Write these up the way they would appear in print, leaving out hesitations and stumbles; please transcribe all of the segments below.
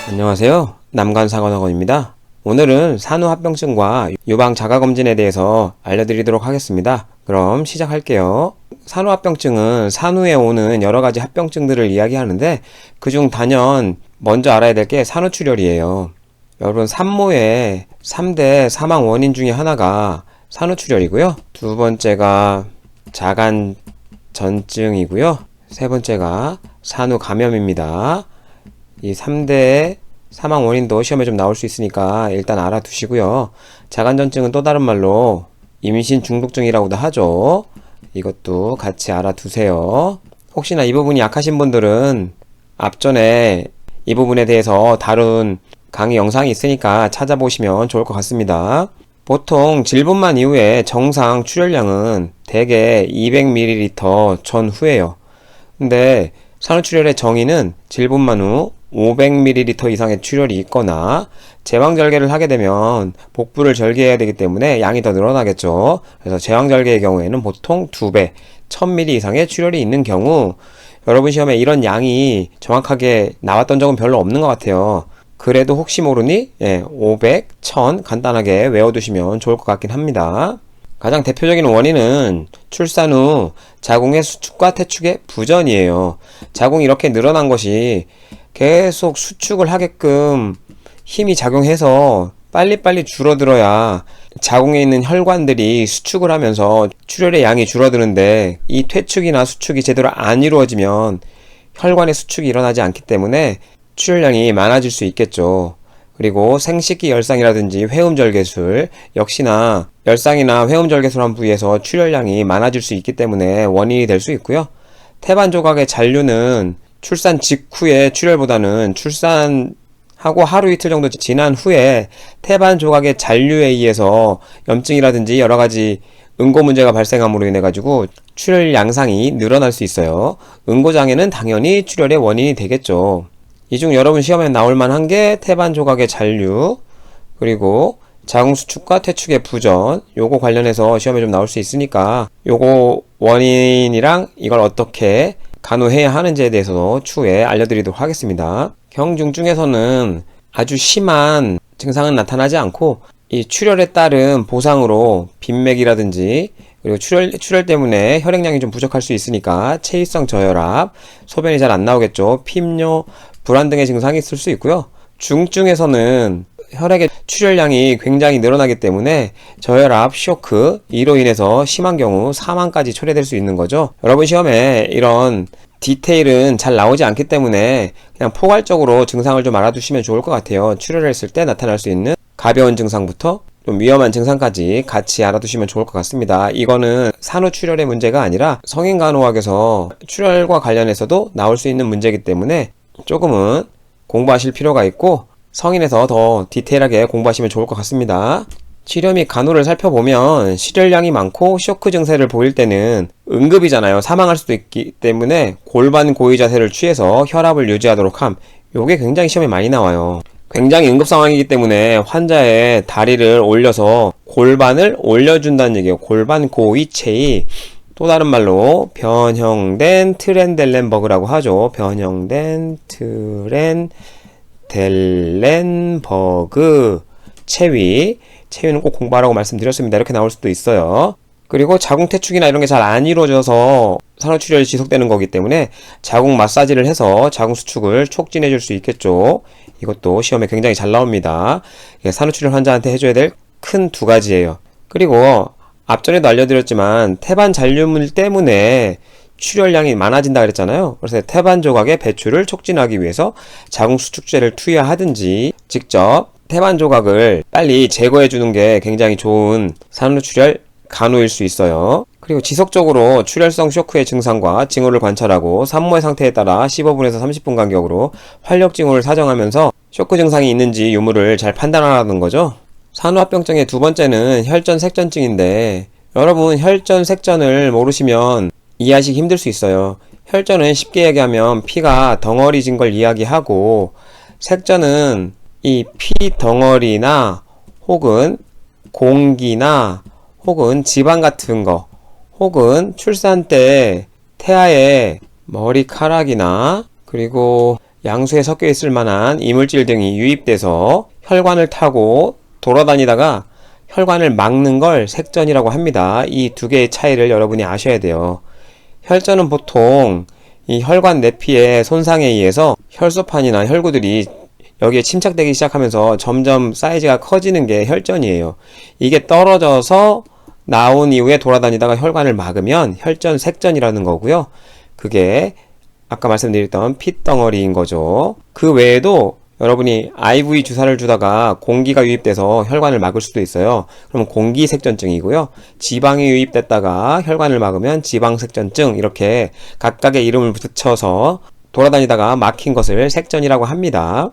안녕하세요. 남간사관학원입니다. 오늘은 산후합병증과 유방자가검진에 대해서 알려드리도록 하겠습니다. 그럼 시작할게요. 산후합병증은 산후에 오는 여러가지 합병증들을 이야기하는데 그중 단연 먼저 알아야 될 게 산후출혈이에요. 여러분, 산모의 3대 사망 원인 중에 하나가 산후출혈이고요. 두 번째가 자간전증이고요. 세 번째가 산후감염입니다. 이 3대의 사망 원인도 시험에 좀 나올 수 있으니까 일단 알아두시고요. 자간전증은 또 다른 말로 임신 중독증이라고도 하죠. 이것도 같이 알아두세요. 혹시나 이 부분이 약하신 분들은 앞전에 이 부분에 대해서 다룬 강의 영상이 있으니까 찾아보시면 좋을 것 같습니다. 보통 질분만 이후에 정상 출혈량은 대개 200ml 전후예요. 근데 산후출혈의 정의는 질분만 후 500ml 이상의 출혈이 있거나 제왕절개를 하게 되면 복부를 절개해야 되기 때문에 양이 더 늘어나겠죠. 그래서 제왕절개의 경우에는 보통 2배, 1000ml 이상의 출혈이 있는 경우, 여러분 시험에 이런 양이 정확하게 나왔던 적은 별로 없는 것 같아요. 그래도 혹시 모르니 500, 1000 간단하게 외워두시면 좋을 것 같긴 합니다. 가장 대표적인 원인은 출산 후 자궁의 수축과 퇴축의 부전이에요. 자궁이 이렇게 늘어난 것이 계속 수축을 하게끔 힘이 작용해서 빨리빨리 줄어들어야 자궁에 있는 혈관들이 수축을 하면서 출혈의 양이 줄어드는데, 이 퇴축이나 수축이 제대로 안 이루어지면 혈관의 수축이 일어나지 않기 때문에 출혈량이 많아질 수 있겠죠. 그리고 생식기 열상이라든지 회음절개술, 역시나 열상이나 회음절개술한 부위에서 출혈량이 많아질 수 있기 때문에 원인이 될 수 있고요. 태반 조각의 잔류는 출산 직후의 출혈보다는 출산하고 하루 이틀 정도 지난 후에 태반 조각의 잔류에 의해서 염증이라든지 여러가지 응고 문제가 발생함으로 인해 가지고 출혈 양상이 늘어날 수 있어요. 응고장애는 당연히 출혈의 원인이 되겠죠. 이 중 여러분 시험에 나올 만한 게 태반 조각의 잔류, 그리고 자궁 수축과 퇴축의 부전, 요거 관련해서 시험에 좀 나올 수 있으니까 요거 원인이랑 이걸 어떻게 간호해야 하는지에 대해서도 추후에 알려드리도록 하겠습니다. 경중증에서는 아주 심한 증상은 나타나지 않고 이 출혈에 따른 보상으로 빈맥이라든지, 그리고 출혈 때문에 혈액량이 좀 부족할 수 있으니까 체위성 저혈압, 소변이 잘 안 나오겠죠. 핍뇨, 불안 등의 증상이 있을 수 있고요. 중증에서는 혈액의 출혈량이 굉장히 늘어나기 때문에 저혈압, 쇼크, 이로 인해서 심한 경우 사망까지 초래될 수 있는 거죠. 여러분 시험에 이런 디테일은 잘 나오지 않기 때문에 그냥 포괄적으로 증상을 좀 알아두시면 좋을 것 같아요. 출혈을 했을 때 나타날 수 있는 가벼운 증상부터 좀 위험한 증상까지 같이 알아두시면 좋을 것 같습니다. 이거는 산후출혈의 문제가 아니라 성인간호학에서 출혈과 관련해서도 나올 수 있는 문제이기 때문에 조금은 공부하실 필요가 있고 성인에서 더 디테일하게 공부하시면 좋을 것 같습니다. 치료 및 간호를 살펴보면 실혈량이 많고 쇼크 증세를 보일 때는 응급이잖아요. 사망할 수도 있기 때문에 골반 고의 자세를 취해서 혈압을 유지하도록 함. 요게 굉장히 시험에 많이 나와요. 굉장히 응급 상황이기 때문에 환자의 다리를 올려서 골반을 올려준다는 얘기예요. 골반 고의 체위. 또 다른 말로 변형된 트렌델렌버그라고 하죠. 변형된 트렌델렌버그 체위. 체위는 꼭 공부하라고 말씀드렸습니다. 이렇게 나올 수도 있어요. 그리고 자궁 퇴축이나 이런 게 잘 안 이루어져서 산후출혈이 지속되는 거기 때문에 자궁 마사지를 해서 자궁 수축을 촉진해 줄 수 있겠죠. 이것도 시험에 굉장히 잘 나옵니다. 산후출혈 환자한테 해줘야 될 큰 두 가지예요. 그리고 앞전에도 알려드렸지만 태반 잔류물 때문에 출혈량이 많아진다 그랬잖아요. 그래서 태반 조각의 배출을 촉진하기 위해서 자궁 수축제를 투여하든지 직접 태반 조각을 빨리 제거해 주는 게 굉장히 좋은 산후출혈 간호일 수 있어요. 그리고 지속적으로 출혈성 쇼크의 증상과 징후를 관찰하고 산모의 상태에 따라 15분에서 30분 간격으로 활력 징후를 사정하면서 쇼크 증상이 있는지 유무를 잘 판단하라는 거죠. 산후합병증의 두 번째는 혈전색전증인데, 여러분 혈전색전을 모르시면 이해하시기 힘들 수 있어요. 혈전은 쉽게 얘기하면 피가 덩어리진 걸 이야기하고, 색전은 이 피 덩어리나 혹은 공기나 혹은 지방 같은 거, 혹은 출산 때 태아의 머리카락이나 그리고 양수에 섞여 있을 만한 이물질 등이 유입돼서 혈관을 타고 돌아다니다가 혈관을 막는 걸 색전이라고 합니다. 이 두 개의 차이를 여러분이 아셔야 돼요. 혈전은 보통 이 혈관 내피의 손상에 의해서 혈소판이나 혈구들이 여기에 침착되기 시작하면서 점점 사이즈가 커지는 게 혈전이에요. 이게 떨어져서 나온 이후에 돌아다니다가 혈관을 막으면 혈전, 색전이라는 거고요. 그게 아까 말씀드렸던 핏덩어리인 거죠. 그 외에도 여러분이 IV 주사를 주다가 공기가 유입돼서 혈관을 막을 수도 있어요. 그러면 공기색전증이고요. 지방이 유입됐다가 혈관을 막으면 지방색전증, 이렇게 각각의 이름을 붙여서 돌아다니다가 막힌 것을 색전이라고 합니다.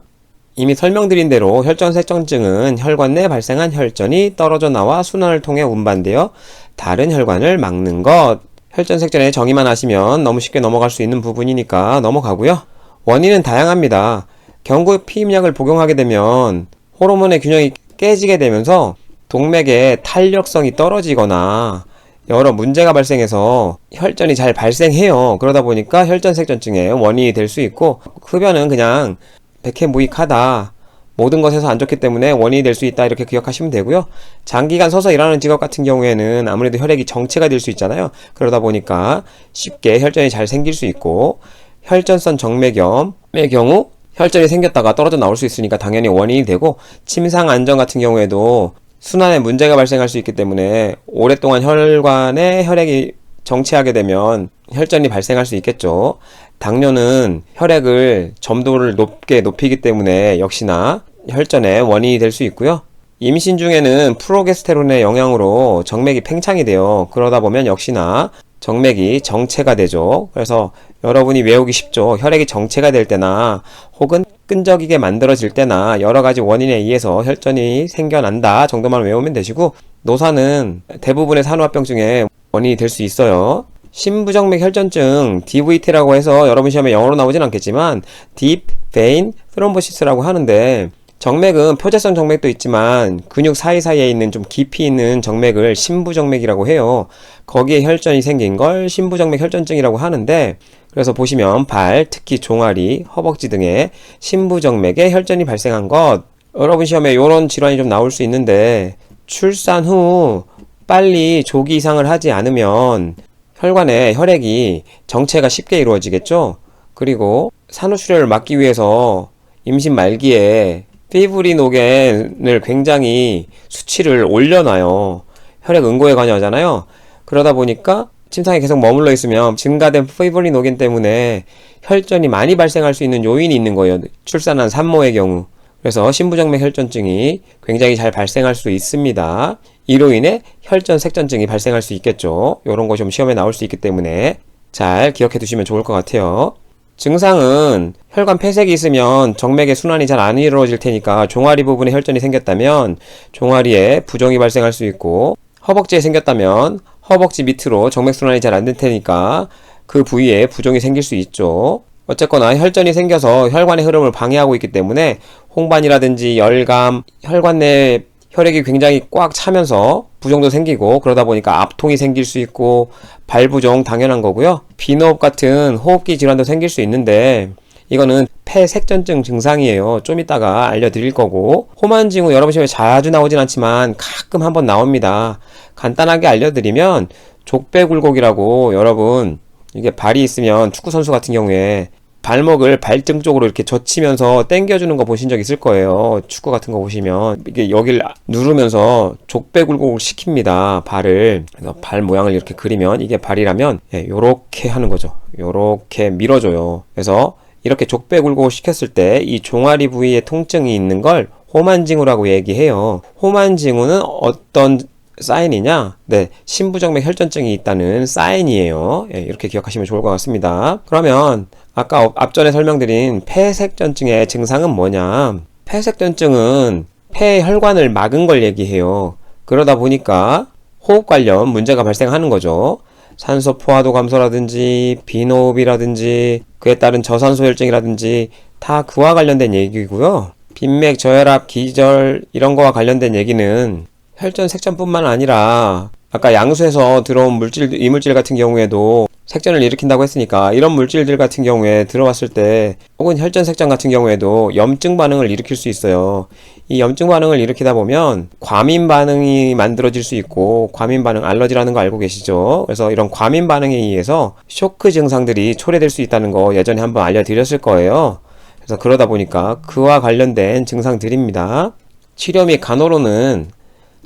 이미 설명드린 대로 혈전색전증은 혈관 내 발생한 혈전이 떨어져 나와 순환을 통해 운반되어 다른 혈관을 막는 것. 혈전색전의 정의만 아시면 너무 쉽게 넘어갈 수 있는 부분이니까 넘어가고요. 원인은 다양합니다. 경구 피임약을 복용하게 되면 호르몬의 균형이 깨지게 되면서 동맥의 탄력성이 떨어지거나 여러 문제가 발생해서 혈전이 잘 발생해요. 그러다 보니까 혈전색전증의 원인이 될 수 있고, 흡연은 그냥 백해무익하다, 모든 것에서 안 좋기 때문에 원인이 될 수 있다, 이렇게 기억하시면 되고요. 장기간 서서 일하는 직업 같은 경우에는 아무래도 혈액이 정체가 될 수 있잖아요. 그러다 보니까 쉽게 혈전이 잘 생길 수 있고, 혈전성 정맥염의 경우 혈전이 생겼다가 떨어져 나올 수 있으니까 당연히 원인이 되고, 침상안정 같은 경우에도 순환에 문제가 발생할 수 있기 때문에 오랫동안 혈관에 혈액이 정체하게 되면 혈전이 발생할 수 있겠죠. 당뇨는 혈액을 점도를 높게 높이기 때문에 역시나 혈전의 원인이 될 수 있고요. 임신 중에는 프로게스테론의 영향으로 정맥이 팽창이 돼요. 그러다 보면 역시나 정맥이 정체가 되죠. 그래서 여러분이 외우기 쉽죠. 혈액이 정체가 될 때나 혹은 끈적이게 만들어질 때나 여러가지 원인에 의해서 혈전이 생겨난다 정도만 외우면 되시고, 노사는 대부분의 산후화병 중에 원인이 될 수 있어요. 심부정맥 혈전증, DVT라고 해서 여러분 시험에 영어로 나오진 않겠지만 Deep Vein Thrombosis,라고 하는데, 정맥은 표재성 정맥도 있지만 근육 사이사이에 있는 좀 깊이 있는 정맥을 심부정맥이라고 해요. 거기에 혈전이 생긴 걸 심부정맥 혈전증이라고 하는데, 그래서 보시면 발, 특히 종아리, 허벅지 등의 심부정맥에 혈전이 발생한 것, 여러분 시험에 이런 질환이 좀 나올 수 있는데, 출산 후 빨리 조기 이상을 하지 않으면 혈관에 혈액이 정체가 쉽게 이루어지겠죠. 그리고 산후출혈을 막기 위해서 임신 말기에 피브리노겐을 굉장히 수치를 올려놔요. 혈액 응고에 관여하잖아요. 그러다 보니까 침상에 계속 머물러 있으면 증가된 피브리노겐 때문에 혈전이 많이 발생할 수 있는 요인이 있는 거예요. 출산한 산모의 경우. 그래서 심부정맥 혈전증이 굉장히 잘 발생할 수 있습니다. 이로 인해 혈전 색전증이 발생할 수 있겠죠. 이런 거 좀 시험에 나올 수 있기 때문에 잘 기억해 두시면 좋을 것 같아요. 증상은 혈관 폐색이 있으면 정맥의 순환이 잘 안 이루어질 테니까, 종아리 부분에 혈전이 생겼다면 종아리에 부종이 발생할 수 있고, 허벅지에 생겼다면 허벅지 밑으로 정맥 순환이 잘 안 될 테니까 그 부위에 부종이 생길 수 있죠. 어쨌거나 혈전이 생겨서 혈관의 흐름을 방해하고 있기 때문에 홍반이라든지 열감, 혈관 내 혈액이 굉장히 꽉 차면서 부종도 생기고, 그러다 보니까 압통이 생길 수 있고 발부종 당연한 거고요. 비호흡 같은 호흡기 질환도 생길 수 있는데, 이거는 폐색전증 증상이에요. 좀 이따가 알려드릴 거고, 호만징후 여러분 시험에 자주 나오진 않지만 가끔 한번 나옵니다. 간단하게 알려드리면 족배굴곡이라고, 여러분 이게 발이 있으면 축구선수 같은 경우에 발목을 발등 쪽으로 이렇게 젖히면서 당겨주는 거 보신 적 있을 거예요. 축구 같은 거 보시면 이게 여기를 누르면서 족배굴곡을 시킵니다. 발을. 그래서 발 모양을 이렇게 그리면 이게 발이라면 요렇게 하는 거죠. 요렇게 밀어줘요. 그래서 이렇게 족배굴곡을 시켰을 때 이 종아리 부위에 통증이 있는 걸 호만징후라고 얘기해요. 호만징후는 어떤 사인이냐? 네, 심부정맥 혈전증이 있다는 사인이에요. 이렇게 기억하시면 좋을 것 같습니다. 그러면 아까 앞전에 설명드린 폐색전증의 증상은 뭐냐? 폐색전증은 폐 혈관을 막은 걸 얘기해요. 그러다 보니까 호흡 관련 문제가 발생하는 거죠. 산소 포화도 감소라든지 비호흡이라든지 그에 따른 저산소 혈증이라든지 다 그와 관련된 얘기고요. 빈맥, 저혈압, 기절 이런 거와 관련된 얘기는 혈전 색전뿐만 아니라 아까 양수에서 들어온 물질, 이물질 같은 경우에도 색전을 일으킨다고 했으니까 이런 물질들 같은 경우에 들어왔을 때 혹은 혈전 색전 같은 경우에도 염증 반응을 일으킬 수 있어요. 이 염증 반응을 일으키다 보면 과민 반응이 만들어질 수 있고 과민 반응 알러지라는 거 알고 계시죠? 그래서 이런 과민 반응에 의해서 쇼크 증상들이 초래될 수 있다는 거 예전에 한번 알려드렸을 거예요. 그래서 그러다 보니까 그와 관련된 증상들입니다. 치료 및 간호로는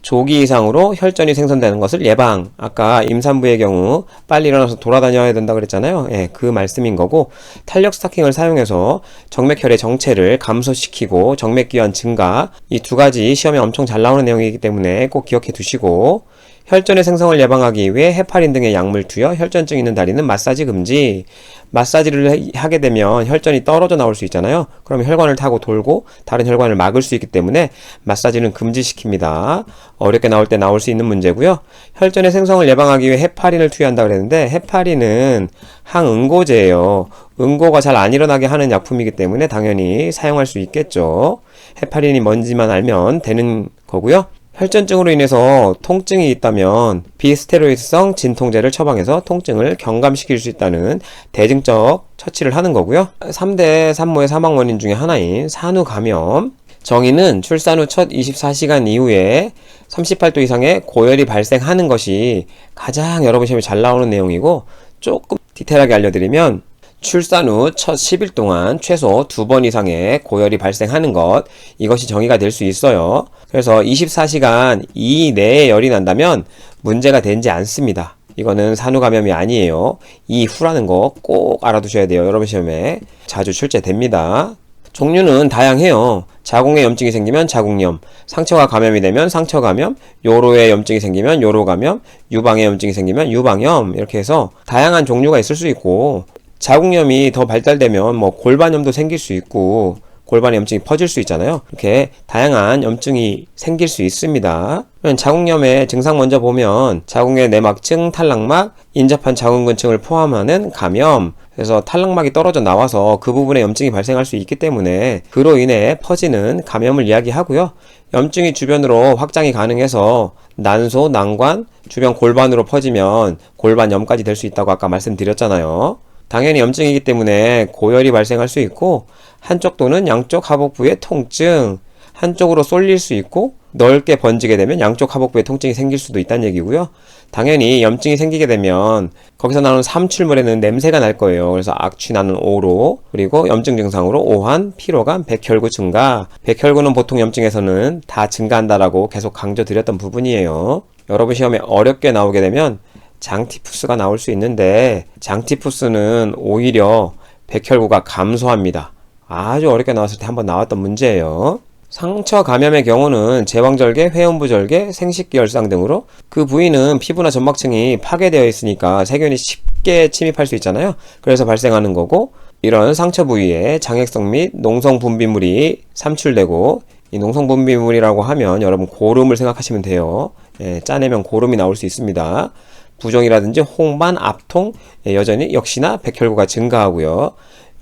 조기 이상으로 혈전이 생성되는 것을 예방. 아까 임산부의 경우 빨리 일어나서 돌아다녀야 된다 그랬잖아요. 예, 그 말씀인 거고, 탄력 스타킹을 사용해서 정맥혈의 정체를 감소시키고 정맥기관 증가, 이 두 가지 시험에 엄청 잘 나오는 내용이기 때문에 꼭 기억해 두시고, 혈전의 생성을 예방하기 위해 헤파린 등의 약물 투여, 혈전증 있는 다리는 마사지 금지. 마사지를 하게 되면 혈전이 떨어져 나올 수 있잖아요. 그럼 혈관을 타고 돌고 다른 혈관을 막을 수 있기 때문에 마사지는 금지시킵니다. 어렵게 나올 때 나올 수 있는 문제고요. 혈전의 생성을 예방하기 위해 헤파린을 투여한다 그랬는데 헤파린은 항응고제예요. 응고가 잘 안 일어나게 하는 약품이기 때문에 당연히 사용할 수 있겠죠. 헤파린이 뭔지만 알면 되는 거고요. 혈전증으로 인해서 통증이 있다면 비스테로이드성 진통제를 처방해서 통증을 경감시킬 수 있다는 대증적 처치를 하는 거고요. 3대 산모의 사망 원인 중에 하나인 산후감염. 정의는 출산 후 첫 24시간 이후에 38도 이상의 고열이 발생하는 것이 가장 여러분 시험에 잘 나오는 내용이고, 조금 디테일하게 알려드리면 출산 후 첫 10일 동안 최소 2번 이상의 고열이 발생하는 것, 이것이 정의가 될 수 있어요. 그래서 24시간 이내에 열이 난다면 문제가 되지 않습니다. 이거는 산후감염이 아니에요. 이후라는 거 꼭 알아두셔야 돼요. 여러분 시험에 자주 출제됩니다. 종류는 다양해요. 자궁에 염증이 생기면 자궁염, 상처가 감염이 되면 상처감염, 요로에 염증이 생기면 요로감염, 유방에 염증이 생기면 유방염, 이렇게 해서 다양한 종류가 있을 수 있고, 자궁염이 더 발달되면 뭐 골반염도 생길 수 있고 골반에 염증이 퍼질 수 있잖아요. 이렇게 다양한 염증이 생길 수 있습니다. 자궁염의 증상 먼저 보면 자궁의 내막증, 탈락막, 인접한 자궁근층을 포함하는 감염. 그래서 탈락막이 떨어져 나와서 그 부분에 염증이 발생할 수 있기 때문에 그로 인해 퍼지는 감염을 이야기하고요. 염증이 주변으로 확장이 가능해서 난소, 난관, 주변 골반으로 퍼지면 골반염까지 될 수 있다고 아까 말씀드렸잖아요. 당연히 염증이기 때문에 고열이 발생할 수 있고, 한쪽 또는 양쪽 하복부의 통증, 한쪽으로 쏠릴 수 있고 넓게 번지게 되면 양쪽 하복부에 통증이 생길 수도 있다는 얘기고요. 당연히 염증이 생기게 되면 거기서 나오는 삼출물에는 냄새가 날 거예요. 그래서 악취 나는 오로, 그리고 염증 증상으로 오한, 피로감, 백혈구 증가. 백혈구는 보통 염증에서는 다 증가한다라고 계속 강조드렸던 부분이에요. 여러분 시험에 어렵게 나오게 되면 장티푸스가 나올 수 있는데, 장티푸스는 오히려 백혈구가 감소합니다. 아주 어렵게 나왔을 때 한번 나왔던 문제예요. 상처 감염의 경우는 제왕절개, 회음부절개, 생식기혈상 등으로 그 부위는 피부나 점막층이 파괴되어 있으니까 세균이 쉽게 침입할 수 있잖아요. 그래서 발생하는 거고, 이런 상처 부위에 장액성 및 농성 분비물이 삼출되고, 이 농성 분비물이라고 하면 여러분 고름을 생각하시면 돼요. 예, 짜내면 고름이 나올 수 있습니다. 부종이라든지 홍반, 압통, 여전히 역시나 백혈구가 증가하고요.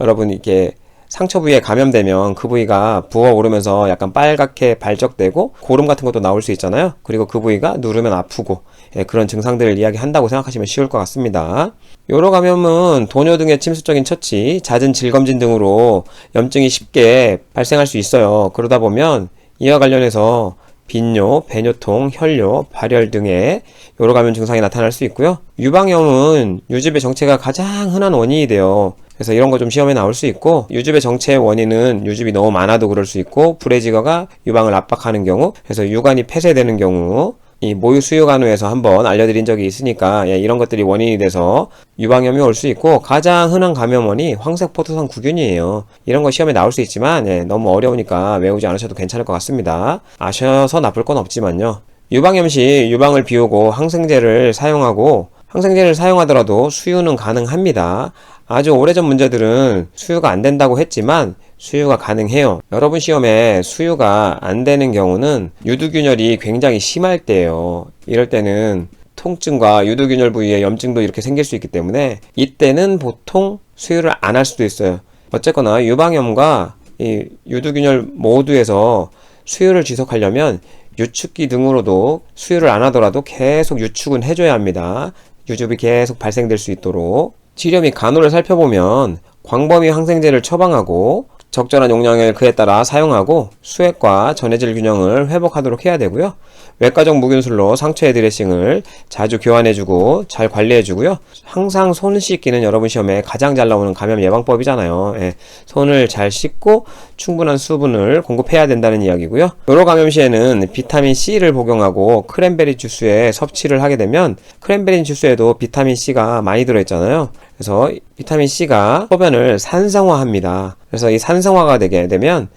여러분 이게 상처 부위에 감염되면 그 부위가 부어오르면서 약간 빨갛게 발적되고 고름 같은 것도 나올 수 있잖아요. 그리고 그 부위가 누르면 아프고, 그런 증상들을 이야기한다고 생각하시면 쉬울 것 같습니다. 요로 감염은 도뇨 등의 침수적인 처치, 잦은 질검진 등으로 염증이 쉽게 발생할 수 있어요. 그러다 보면 이와 관련해서 빈뇨, 배뇨통, 혈뇨, 발열 등의 요로 감염 증상이 나타날 수 있고요. 유방염은 유지배 정체가 가장 흔한 원인이 돼요. 그래서 이런 거 좀 시험에 나올 수 있고, 유즙의 정체의 원인은 유즙이 너무 많아도 그럴 수 있고, 브레지거가 유방을 압박하는 경우, 그래서 유관이 폐쇄되는 경우, 이 모유 수유 간호에서 한번 알려드린 적이 있으니까, 이런 것들이 원인이 돼서 유방염이 올 수 있고, 가장 흔한 감염원이 황색포도상 구균이에요. 이런 거 시험에 나올 수 있지만 너무 어려우니까 외우지 않으셔도 괜찮을 것 같습니다. 아셔서 나쁠 건 없지만요. 유방염 시 유방을 비우고 항생제를 사용하고, 항생제를 사용하더라도 수유는 가능합니다. 아주 오래전 문제들은 수유가 안 된다고 했지만 수유가 가능해요. 여러분 시험에 수유가 안 되는 경우는 유두균열이 굉장히 심할 때예요. 이럴 때는 통증과 유두균열 부위에 염증도 이렇게 생길 수 있기 때문에 이때는 보통 수유를 안 할 수도 있어요. 어쨌거나 유방염과 이 유두균열 모두에서 수유를 지속하려면 유축기 등으로도 수유를 안 하더라도 계속 유축은 해줘야 합니다. 유즙이 계속 발생될 수 있도록. 치료 및 간호를 살펴보면 광범위 항생제를 처방하고 적절한 용량을 그에 따라 사용하고 수액과 전해질 균형을 회복하도록 해야 되고요. 외과적 무균술로 상처의 드레싱을 자주 교환해주고 잘 관리해주고요. 항상 손 씻기는 여러분 시험에 가장 잘 나오는 감염 예방법이잖아요. 예, 손을 잘 씻고 충분한 수분을 공급해야 된다는 이야기고요. 요로 감염 시에는 비타민C를 복용하고 크랜베리 주스에 섭취를 하게 되면 크랜베리 주스에도 비타민C가 많이 들어있잖아요. 그래서 비타민C가 소변을 산성화합니다. 그래서 이 산성화가 되게 되면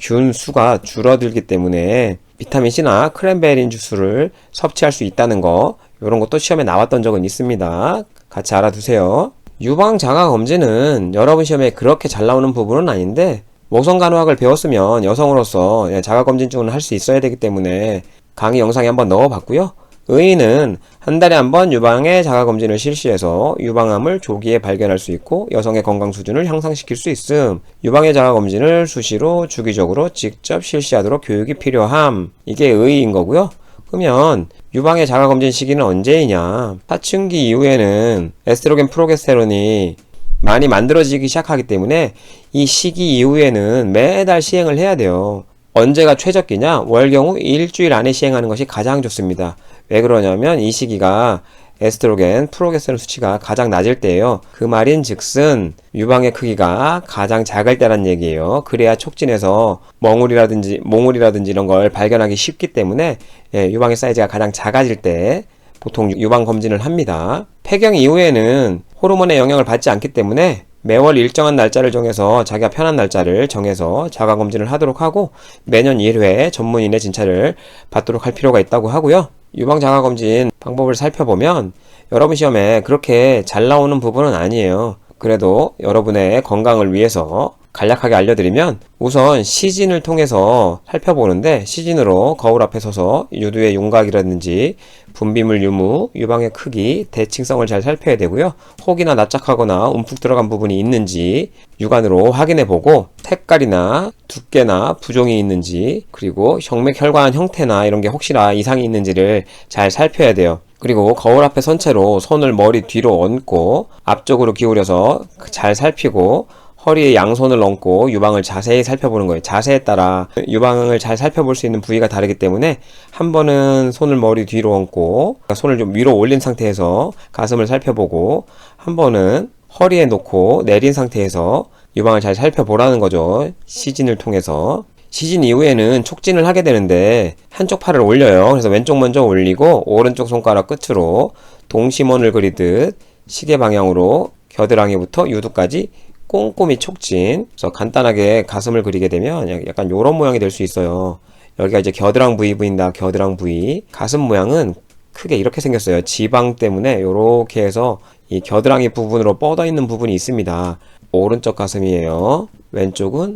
균 수가 줄어들기 때문에 비타민C나 크랜베리 주스를 섭취할 수 있다는 거, 이런 것도 시험에 나왔던 적은 있습니다. 같이 알아두세요. 유방 자가 검진은 여러분 시험에 그렇게 잘 나오는 부분은 아닌데 모성간호학을 배웠으면 여성으로서 자가 검진증은 할 수 있어야 되기 때문에 강의 영상에 한번 넣어봤고요. 의의는 한 달에 한 번 유방의 자가검진을 실시해서 유방암을 조기에 발견할 수 있고 여성의 건강 수준을 향상시킬 수 있음. 유방의 자가검진을 수시로 주기적으로 직접 실시하도록 교육이 필요함. 이게 의의인 거고요. 그러면 유방의 자가검진 시기는 언제이냐? 사춘기 이후에는 에스트로겐 프로게스테론이 많이 만들어지기 시작하기 때문에 이 시기 이후에는 매달 시행을 해야 돼요. 언제가 최적기냐? 월경우 일주일 안에 시행하는 것이 가장 좋습니다. 왜 그러냐면 이 시기가 에스트로겐, 프로게스테론 수치가 가장 낮을 때예요. 그 말인 즉슨 유방의 크기가 가장 작을 때란 얘기예요. 그래야 촉진해서 몽울이라든지 이런 걸 발견하기 쉽기 때문에 유방의 사이즈가 가장 작아질 때 보통 유방 검진을 합니다. 폐경 이후에는 호르몬의 영향을 받지 않기 때문에 매월 일정한 날짜를 정해서 자기가 편한 날짜를 정해서 자가검진을 하도록 하고 매년 1회 전문인의 진찰을 받도록 할 필요가 있다고 하고요. 유방 자가검진 방법을 살펴보면 여러분 시험에 그렇게 잘 나오는 부분은 아니에요. 그래도 여러분의 건강을 위해서 간략하게 알려드리면 우선 시진을 통해서 살펴보는데 시진으로 거울 앞에 서서 유두의 윤곽이라든지 분비물 유무, 유방의 크기, 대칭성을 잘 살펴야 되고요. 혹이나 납작하거나 움푹 들어간 부분이 있는지 육안으로 확인해보고 색깔이나 두께나 부종이 있는지 그리고 혈맥 혈관 형태나 이런 게 혹시나 이상이 있는지를 잘 살펴야 돼요. 그리고 거울 앞에 선 채로 손을 머리 뒤로 얹고 앞쪽으로 기울여서 잘 살피고 허리에 양손을 얹고 유방을 자세히 살펴보는 거예요. 자세에 따라 유방을 잘 살펴볼 수 있는 부위가 다르기 때문에 한 번은 손을 머리 뒤로 얹고 손을 좀 위로 올린 상태에서 가슴을 살펴보고 한 번은 허리에 놓고 내린 상태에서 유방을 잘 살펴보라는 거죠. 시진을 통해서. 시진 이후에는 촉진을 하게 되는데 한쪽 팔을 올려요. 그래서 왼쪽 먼저 올리고 오른쪽 손가락 끝으로 동심원을 그리듯 시계 방향으로 겨드랑이부터 유두까지 꼼꼼히 촉진. 그래서 간단하게 가슴을 그리게 되면 약간 요런 모양이 될 수 있어요. 여기가 이제 겨드랑 부위 보인다. 겨드랑 부위. 가슴 모양은 크게 이렇게 생겼어요. 지방 때문에 요렇게 해서 이 겨드랑이 부분으로 뻗어 있는 부분이 있습니다. 오른쪽 가슴이에요. 왼쪽은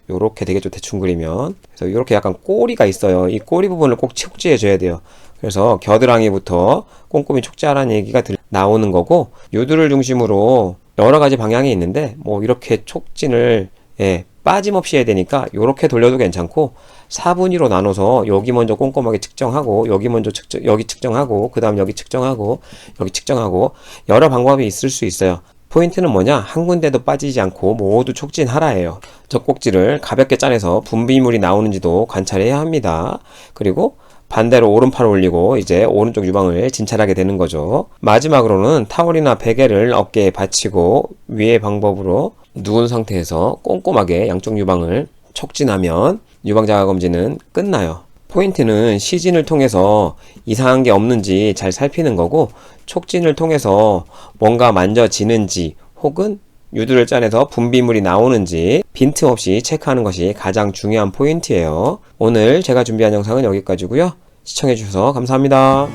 요렇게 되겠죠. 대충 그리면. 그래서 요렇게 약간 꼬리가 있어요. 이 꼬리 부분을 꼭 촉지해 줘야 돼요. 그래서 겨드랑이부터 꼼꼼히 촉지하라는 얘기가 나오는 거고 유두를 중심으로 여러 가지 방향이 있는데 뭐 이렇게 촉진을 빠짐없이 해야 되니까 요렇게 돌려도 괜찮고 4분위로 나눠서 여기 먼저 꼼꼼하게 측정하고 여기 먼저 여기 측정하고 그 다음 여기 측정하고 여기 측정하고 여러 방법이 있을 수 있어요. 포인트는 뭐냐? 한 군데도 빠지지 않고 모두 촉진하라예요. 젖꼭지를 가볍게 짜내서 분비물이 나오는지도 관찰해야 합니다. 그리고 반대로 오른팔을 올리고 이제 오른쪽 유방을 진찰하게 되는 거죠. 마지막으로는 타월이나 베개를 어깨에 받치고 위의 방법으로 누운 상태에서 꼼꼼하게 양쪽 유방을 촉진하면 유방 자가 검진은 끝나요. 포인트는 시진을 통해서 이상한 게 없는지 잘 살피는 거고 촉진을 통해서 뭔가 만져지는지 혹은 유두를 짜내서 분비물이 나오는지 빈틈없이 체크하는 것이 가장 중요한 포인트예요. 오늘 제가 준비한 영상은 여기까지고요. 시청해주셔서 감사합니다.